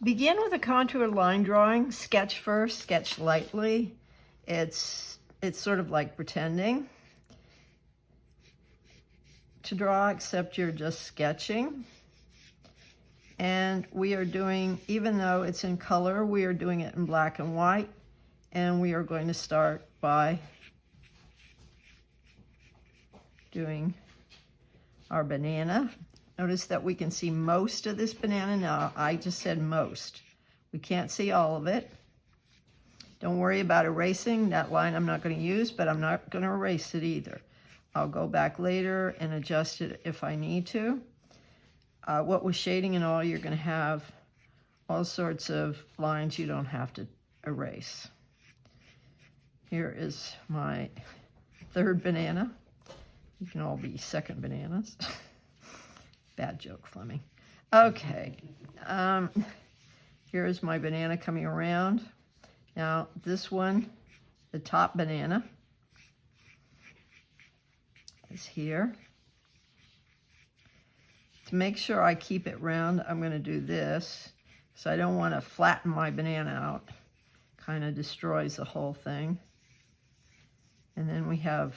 Begin with a contour line drawing. Sketch first, sketch lightly. It's sort of like pretending to draw, except you're just sketching. And we are doing, even though it's in color, we are doing it in black and white. And we are going to start by doing our banana. Notice that we can see most of this banana now. I just said most. We can't see all of it. Don't worry about erasing. That line I'm not going to use, but I'm not going to erase it either. I'll go back later and adjust it if I need to. What with shading and all, you're going to have all sorts of lines you don't have to erase. Here is my third banana. You can all be second bananas. Bad joke, Fleming. Okay, here's my banana coming around. Now this one, the top banana, is here. To make sure I keep it round, I'm going to do this, because I don't want to flatten my banana out. Kind of destroys the whole thing. And then we have,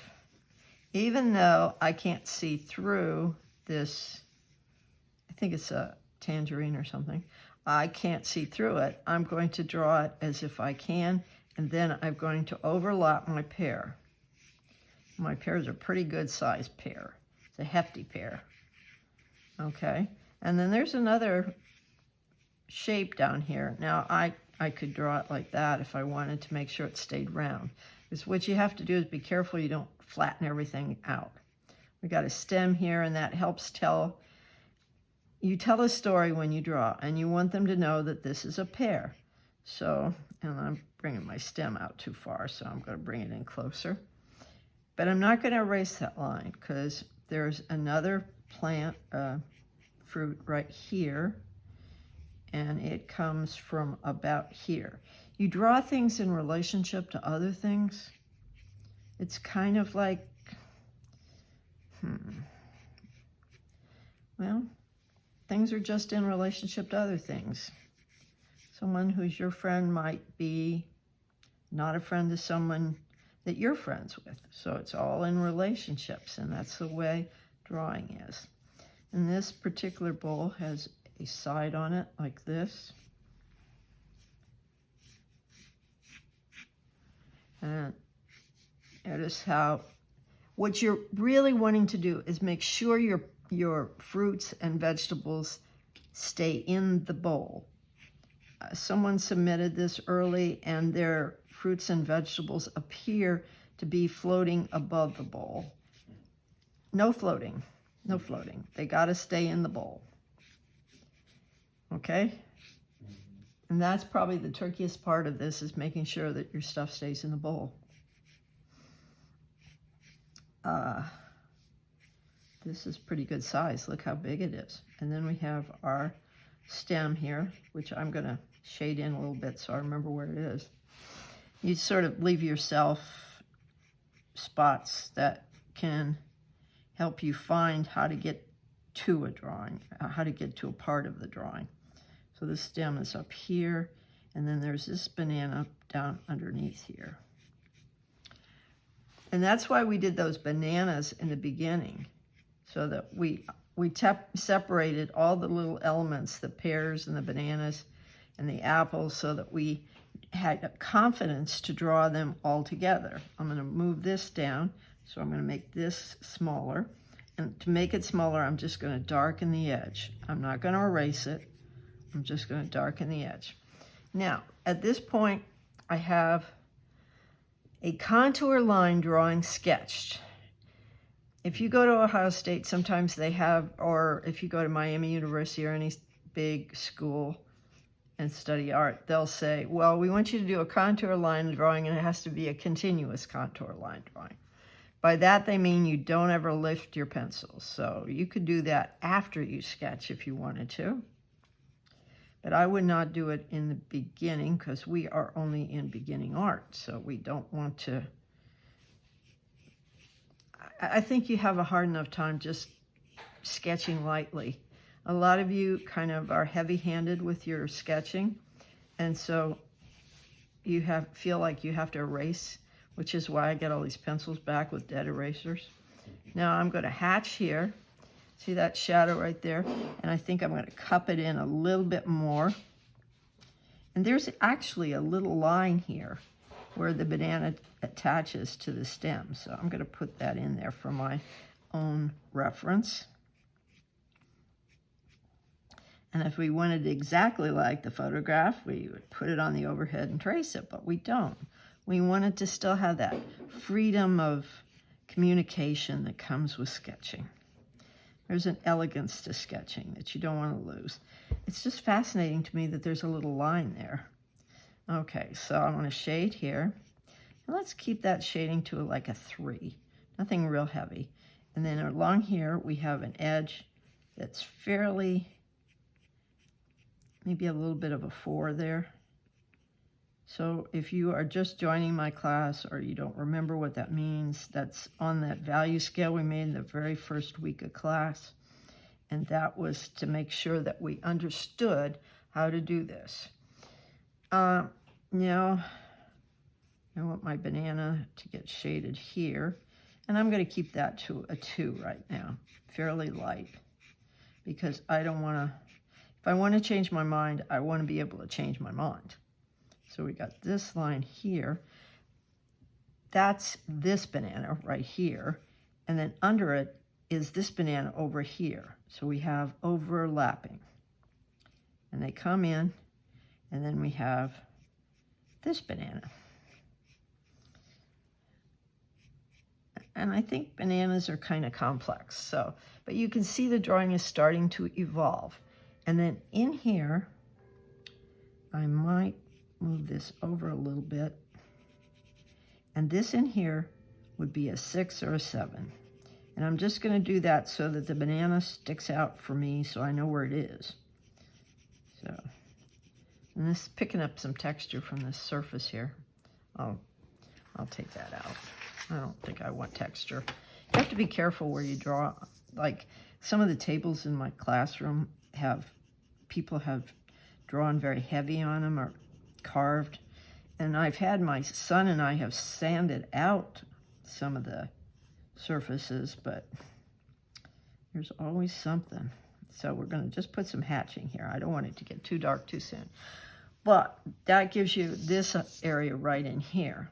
even though I can't see through this, I think it's a tangerine or something, I can't see through it. I'm going to draw it as if I can, and then I'm going to overlap my pear. My pears are a pretty good sized pear. It's a hefty pear. Okay, and then there's another shape down here. Now I could draw it like that if I wanted to make sure it stayed round. Because what you have to do is be careful you don't flatten everything out. We got a stem here, and that helps you tell a story when you draw, and you want them to know that this is a pear. So, and I'm bringing my stem out too far, so I'm going to bring it in closer. But I'm not going to erase that line, because there's another plant, fruit right here, and it comes from about here. You draw things in relationship to other things. It's kind of like, well, things are just in relationship to other things. Someone who's your friend might be not a friend to someone that you're friends with. So it's all in relationships, and that's the way drawing is. And this particular bowl has a side on it like this. And notice how, what you're really wanting to do is make sure your fruits and vegetables stay in the bowl. Someone submitted this early, and their fruits and vegetables appear to be floating above the bowl. No floating, no floating. They got to stay in the bowl. Okay? And that's probably the trickiest part of this, is making sure that your stuff stays in the bowl. This is pretty good size. Look how big it is. And then we have our stem here, which I'm going to shade in a little bit so I remember where it is. You sort of leave yourself spots that can help you find how to get to a drawing, how to get to a part of the drawing. So the stem is up here, and then there's this banana down underneath here. And that's why we did those bananas in the beginning, so that we separated all the little elements, the pears and the bananas and the apples, so that we had confidence to draw them all together. I'm going to move this down, so I'm going to make this smaller. And to make it smaller, I'm just going to darken the edge. I'm not going to erase it. I'm just going to darken the edge. Now, at this point, I have a contour line drawing sketched. If you go to Ohio State, sometimes they have, or if you go to Miami University or any big school and study art, they'll say, well, we want you to do a contour line drawing, and it has to be a continuous contour line drawing. By that, they mean you don't ever lift your pencils. So you could do that after you sketch if you wanted to. But I would not do it in the beginning, because we are only in beginning art. So we don't want to. I think you have a hard enough time just sketching lightly A lot of you kind of are heavy-handed with your sketching, and so you feel like you have to erase, which is why I get all these pencils back with dead erasers. Now I'm going to hatch here. See that shadow right there? And I think I'm going to cup it in a little bit more. And there's actually a little line here where the banana attaches to the stem. So I'm going to put that in there for my own reference. And if we wanted exactly like the photograph, we would put it on the overhead and trace it, but we don't. We wanted to still have that freedom of communication that comes with sketching. There's an elegance to sketching that you don't want to lose. It's just fascinating to me that there's a little line there. Okay, so I want to shade here. And let's keep that shading to like a 3. Nothing real heavy. And then along here, we have an edge that's fairly, maybe a little bit of a 4 there. So if you are just joining my class or you don't remember what that means, that's on that value scale we made in the very first week of class. And that was to make sure that we understood how to do this. Now, I want my banana to get shaded here. And I'm going to keep that to a 2 right now, fairly light. Because I don't want to, if I want to change my mind, I want to be able to change my mind. So we got this line here. That's this banana right here. And then under it is this banana over here. So we have overlapping. And they come in, and then we have this banana. And I think bananas are kind of complex. So, but you can see the drawing is starting to evolve. And then in here, I might move this over a little bit. And this in here would be a 6 or a 7. And I'm just going to do that so that the banana sticks out for me so I know where it is. So, and this is picking up some texture from this surface here. I'll take that out. I don't think I want texture. You have to be careful where you draw. Like some of the tables in my classroom people have drawn very heavy on them or carved. And I've had my son and I have sanded out some of the surfaces, but there's always something. So we're going to just put some hatching here. I don't want it to get too dark too soon. But that gives you this area right in here.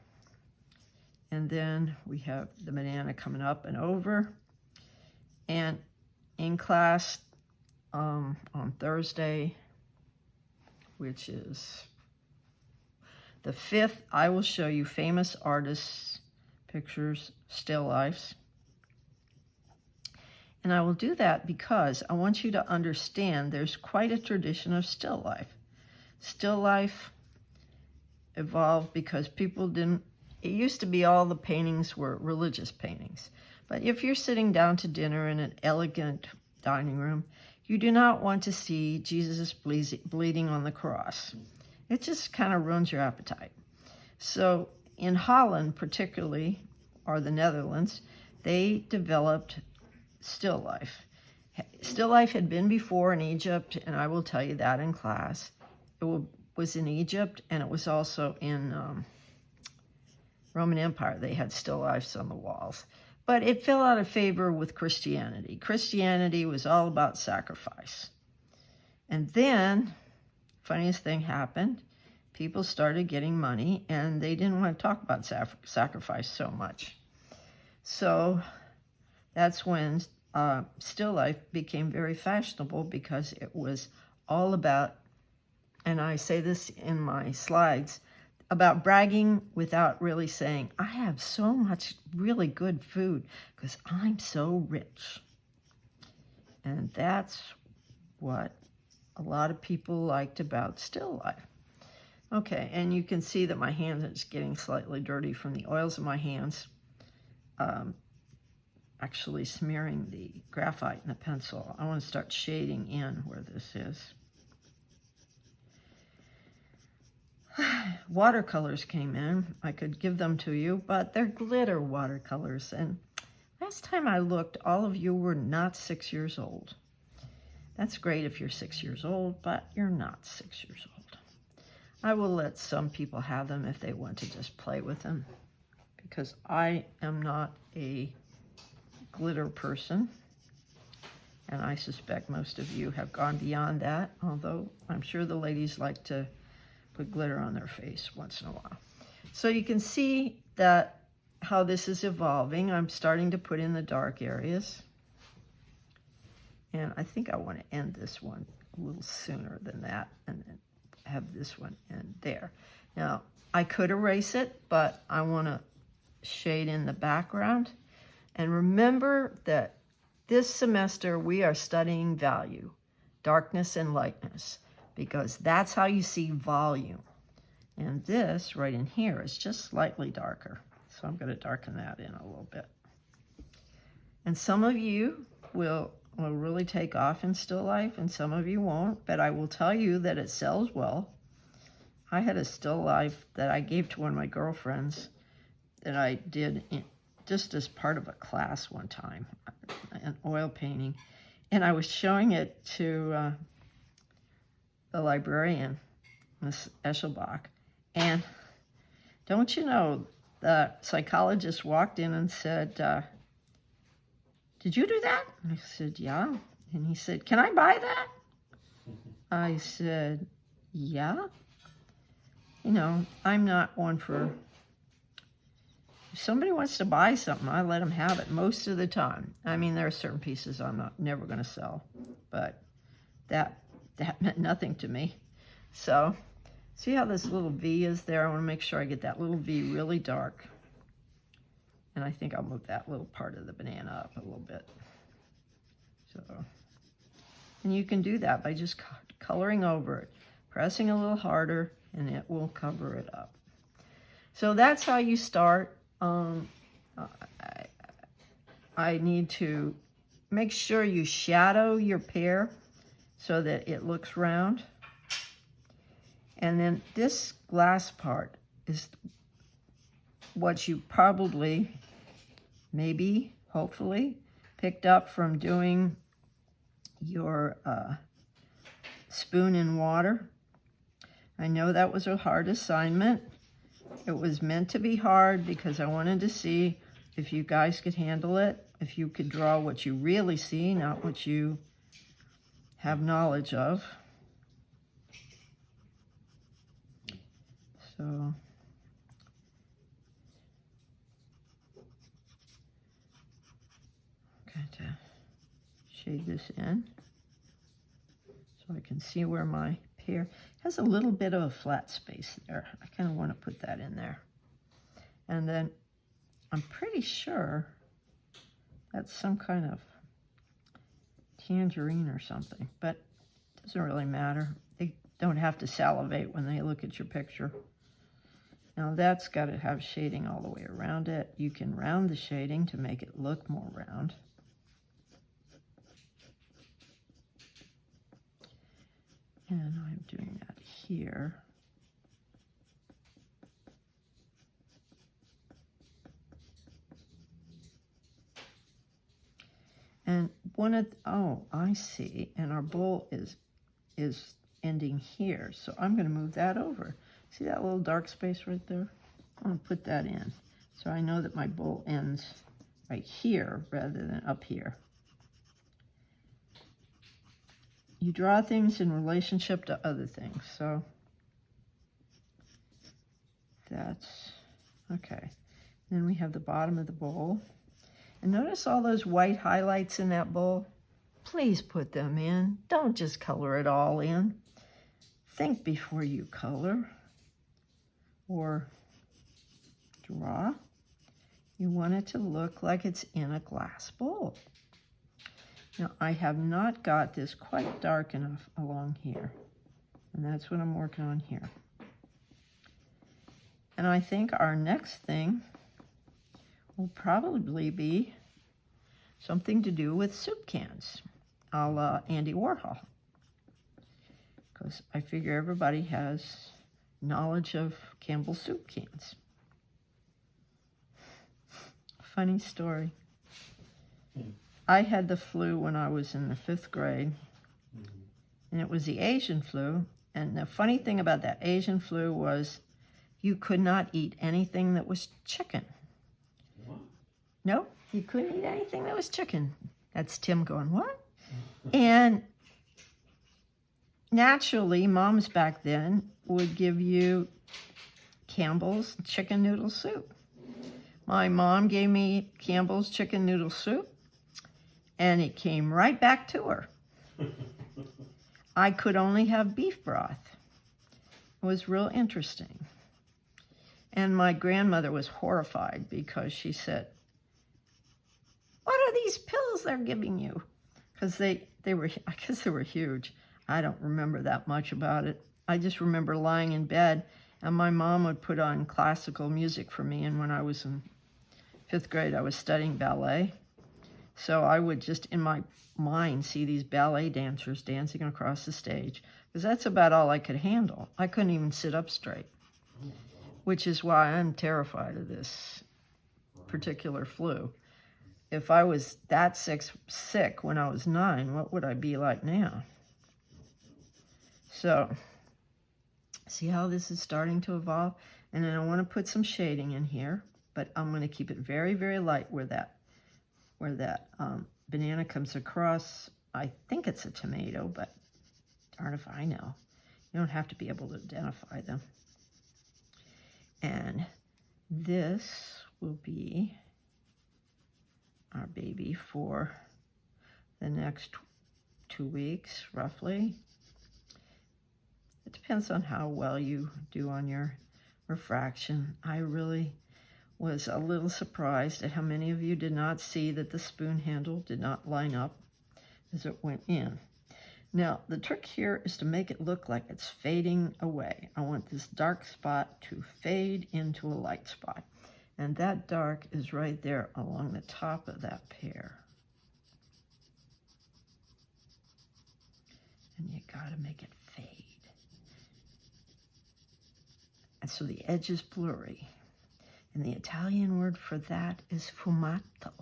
And then we have the banana coming up and over. And in class on Thursday, which is the 5th, I will show you famous artists' pictures, still lifes. And I will do that because I want you to understand there's quite a tradition of still life. Still life evolved because people didn't, it used to be all the paintings were religious paintings. But if you're sitting down to dinner in an elegant dining room, you do not want to see Jesus bleeding on the cross. It just kind of ruins your appetite. So in Holland particularly, or the Netherlands, they developed still life. Still life had been before in Egypt, and I will tell you that in class. It was in Egypt, and it was also in Roman Empire. They had still lifes on the walls. But it fell out of favor with Christianity. Christianity was all about sacrifice. And then, funniest thing happened, people started getting money, and they didn't want to talk about sacrifice so much. So that's when still life became very fashionable because it was all about, and I say this in my slides, about bragging without really saying, I have so much really good food because I'm so rich. And that's what a lot of people liked about still life. Okay, and you can see that my hands are just getting slightly dirty from the oils of my hands. Actually smearing the graphite in the pencil. I want to start shading in where this is. Watercolors came in. I could give them to you, but they're glitter watercolors. And last time I looked, all of you were not 6 years old. That's great if you're 6 years old, but you're not 6 years old. I will let some people have them if they want to just play with them, because I am not a glitter person, and I suspect most of you have gone beyond that, although I'm sure the ladies like to put glitter on their face once in a while. So you can see that how this is evolving. I'm starting to put in the dark areas. And I think I want to end this one a little sooner than that and then have this one end there. Now, I could erase it, but I want to shade in the background. And remember that this semester we are studying value, darkness and lightness, because that's how you see volume. And this right in here is just slightly darker. So I'm going to darken that in a little bit. And some of you will really take off in still life, and some of you won't, but I will tell you that it sells well. I had a still life that I gave to one of my girlfriends that I did just as part of a class one time, an oil painting, and I was showing it to the librarian, Miss Eschelbach, and don't you know, the psychologist walked in and said, "Did you do that?" I said, "Yeah." And he said, "Can I buy that?" I said, "Yeah." You know, I'm not one for, if somebody wants to buy something, I let them have it most of the time. I mean, there are certain pieces I'm never going to sell, but that meant nothing to me. So, see how this little V is there? I want to make sure I get that little V really dark. And I think I'll move that little part of the banana up a little bit. So, and you can do that by just coloring over it, pressing a little harder, and it will cover it up. So that's how you start. I need to make sure you shadow your pear so that it looks round. And then this glass part is what you probably, maybe, hopefully, picked up from doing your spoon in water. I know that was a hard assignment. It was meant to be hard because I wanted to see if you guys could handle it, if you could draw what you really see, not what you have knowledge of. So, I'm going to shade this in so I can see where my pear has a little bit of a flat space there. I kind of want to put that in there. And then I'm pretty sure that's some kind of tangerine or something, but it doesn't really matter. They don't have to salivate when they look at your picture. Now that's got to have shading all the way around it. You can round the shading to make it look more round. And I'm doing that here. And one of, oh, I see. And our bowl is ending here. So I'm going to move that over. See that little dark space right there? I'm going to put that in. So I know that my bowl ends right here rather than up here. You draw things in relationship to other things. So that's okay. Then we have the bottom of the bowl. And notice all those white highlights in that bowl? Please put them in. Don't just color it all in. Think before you color or draw. You want it to look like it's in a glass bowl. Now, I have not got this quite dark enough along here, and that's what I'm working on here. And I think our next thing will probably be something to do with soup cans, a la Andy Warhol, because I figure everybody has knowledge of Campbell's soup cans. Funny story. I had the flu when I was in the 5th grade, and it was the Asian flu. And the funny thing about that Asian flu was you could not eat anything that was chicken. What? No, you couldn't eat anything that was chicken. That's Tim going, what? And naturally, moms back then would give you Campbell's chicken noodle soup. My mom gave me Campbell's chicken noodle soup, and it came right back to her. I could only have beef broth. It was real interesting. And my grandmother was horrified because she said, what are these pills they're giving you? Because they were, I guess they were huge. I don't remember that much about it. I just remember lying in bed, and my mom would put on classical music for me. And when I was in 5th grade, I was studying ballet. So I would just, in my mind, see these ballet dancers dancing across the stage, because that's about all I could handle. I couldn't even sit up straight, which is why I'm terrified of this particular flu. If I was that sick when I was 9, what would I be like now? So, see how this is starting to evolve? And then I want to put some shading in here, but I'm going to keep it very, very light where that banana comes across. I think it's a tomato, but darn if I know. You don't have to be able to identify them. And this will be our baby for the next 2 weeks, roughly. It depends on how well you do on your refraction. I really was a little surprised at how many of you did not see that the spoon handle did not line up as it went in. Now, the trick here is to make it look like it's fading away. I want this dark spot to fade into a light spot. And that dark is right there along the top of that pear. And you gotta make it fade. And so the edge is blurry. And the Italian word for that is fumato.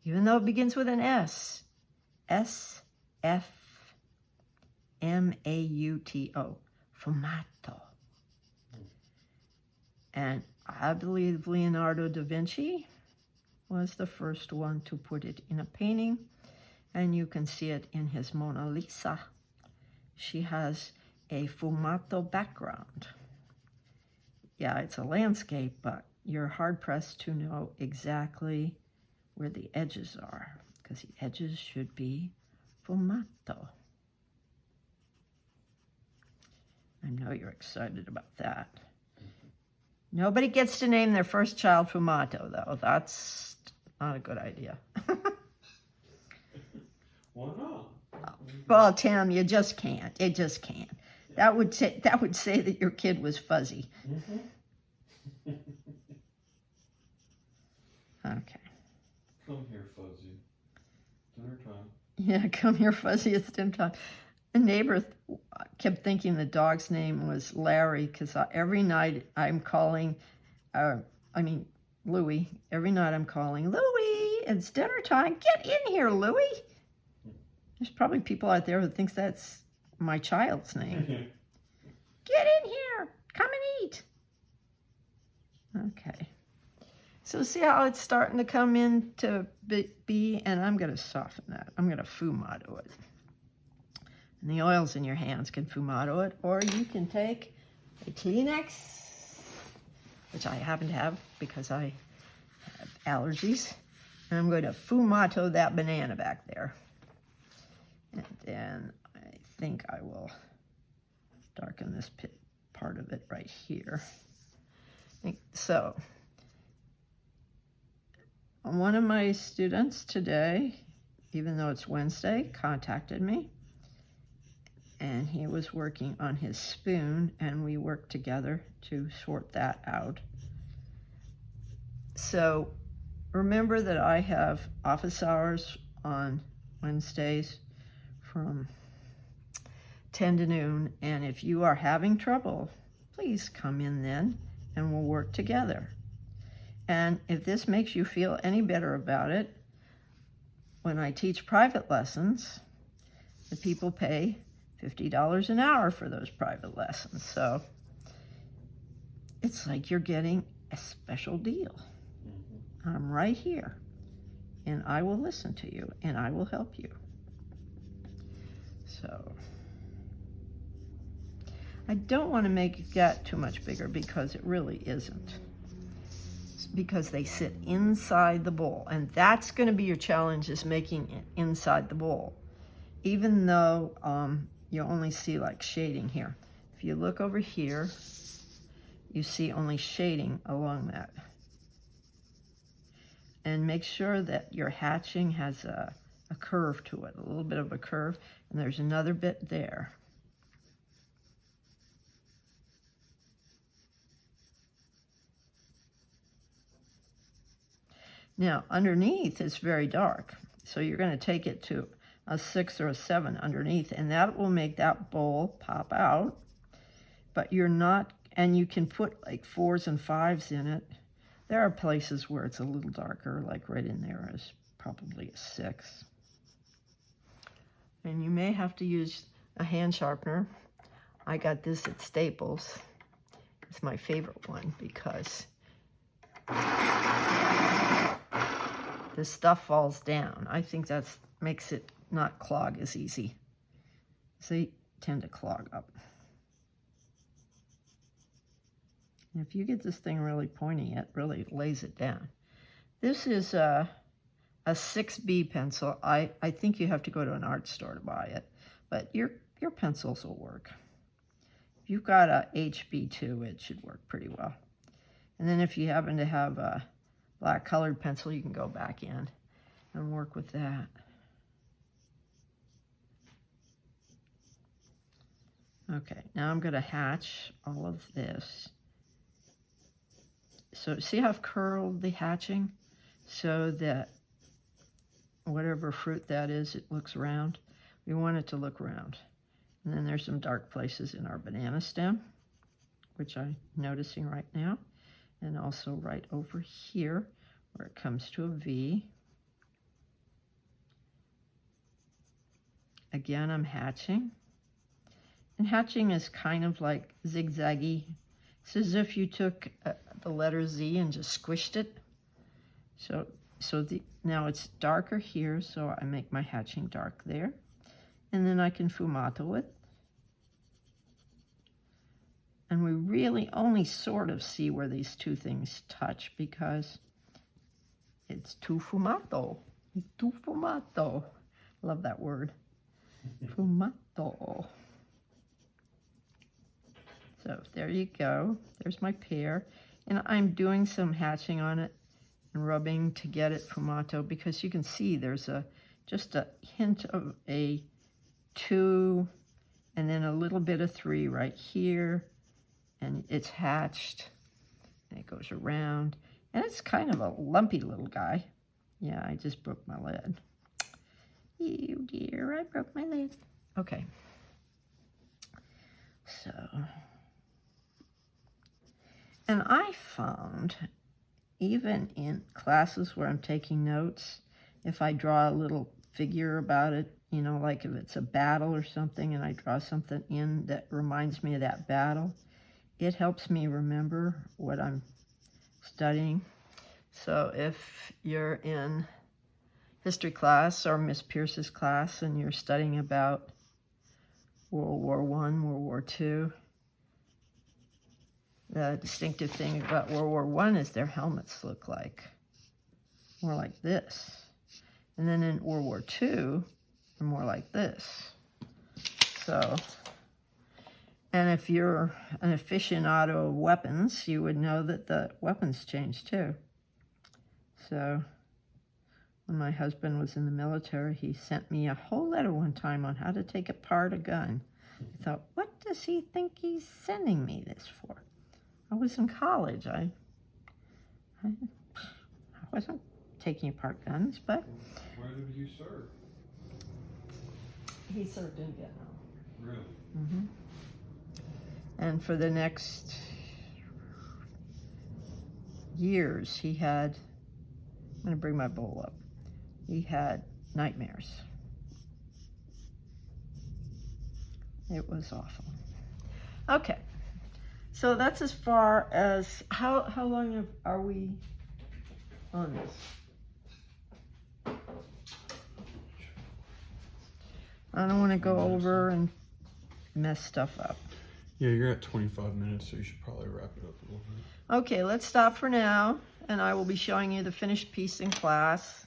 Even though it begins with an S. S-F-M-A-U-T-O. Fumato. And I believe Leonardo da Vinci was the first one to put it in a painting, and you can see it in his Mona Lisa. She has a fumato background. Yeah, it's a landscape, but you're hard-pressed to know exactly where the edges are, because the edges should be fumato. I know you're excited about that. Nobody gets to name their first child Fumato, though. That's not a good idea. Why not? Well, Tim, you just can't. It just can't. That would say that your kid was fuzzy. Mm-hmm. Okay. Come here, Fuzzy. Dinner time. Yeah, come here, fuzzy. It's dinner time. The neighbor kept thinking the dog's name was Larry, because every night I'm calling, Louie. Every night I'm calling, Louie, it's dinner time. Get in here, Louie. There's probably people out there who thinks that's my child's name. Get in here. Come and eat. Okay. So see how it's starting to come in to be, and I'm going to soften that. I'm going to fumato it. And the oils in your hands can fumato it, or you can take a Kleenex, which I happen to have because I have allergies, and I'm going to fumato that banana back there. And then I think I will darken this part of it right here. So, one of my students today, even though it's Wednesday, contacted me. And he was working on his spoon, and we worked together to sort that out. So remember that I have office hours on Wednesdays from 10 to noon, and if you are having trouble, please come in then, and we'll work together. And if this makes you feel any better about it, when I teach private lessons, the people pay $50 an hour for those private lessons. So it's like you're getting a special deal. I'm right here, and I will listen to you, and I will help you. So I don't want to make that too much bigger because it really isn't. It's because they sit inside the bowl, and that's going to be your challenge, is making it inside the bowl. Even though you only see like shading here. If you look over here, you see only shading along that. And make sure that your hatching has a curve to it, a little bit of a curve, and there's another bit there. Now, underneath it's very dark, so you're going to take it to a 6 or a 7 underneath, and that will make that bowl pop out. But you're not, and you can put like 4s and 5s in it. There are places where it's a little darker, like right in there is probably a 6. And you may have to use a hand sharpener. I got this at Staples. It's my favorite one because the stuff falls down. I think that makes it not clog as easy. They tend to clog up. And if you get this thing really pointy, it really lays it down. This is a 6B pencil. I think you have to go to an art store to buy it, but your pencils will work. If you've got a HB2, it should work pretty well. And then if you happen to have a black colored pencil, you can go back in and work with that. Okay, now I'm going to hatch all of this. So see how I've curled the hatching so that whatever fruit that is, it looks round. We want it to look round. And then there's some dark places in our banana stem, which I'm noticing right now. And also right over here where it comes to a V. Again, I'm hatching. And hatching is kind of like zigzaggy. It's as if you took the letter Z and just squished it. Now it's darker here, so I make my hatching dark there. And then I can fumato it. And we really only sort of see where these two things touch because it's too fumato. Too fumato. Love that word. Fumato. So there you go. There's my pear. And I'm doing some hatching on it and rubbing to get it fumato because you can see there's just a hint of a 2 and then a little bit of 3 right here. And it's hatched. And it goes around. And it's kind of a lumpy little guy. Yeah, I just broke my lid. You dear, I broke my lid. Okay. So... And I found, even in classes where I'm taking notes, if I draw a little figure about it, you know, like if it's a battle or something, and I draw something in that reminds me of that battle, it helps me remember what I'm studying. So if you're in history class or Miss Pierce's class and you're studying about World War I, World War II, the distinctive thing about World War I is their helmets look like more like this. And then in World War II, they're more like this. So, and if you're an aficionado of weapons, you would know that the weapons change too. So, when my husband was in the military, he sent me a whole letter one time on how to take apart a gun. I thought, what does he think he's sending me this for? I was in college. I wasn't taking apart guns, but... Where did you serve? He served in Vietnam. Really? Mm-hmm. And for the next years, he had... I'm going to bring my bowl up. He had nightmares. It was awful. Okay, so that's as far as, how long are we on this? I don't want to go over and mess stuff up. Yeah, you're at 25 minutes, so you should probably wrap it up a little bit. Okay, let's stop for now, and I will be showing you the finished piece in class.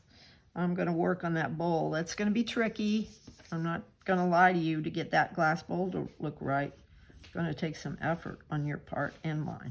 I'm going to work on that bowl. That's going to be tricky. I'm not going to lie to you to get that glass bowl to look right. It's going to take some effort on your part and mine.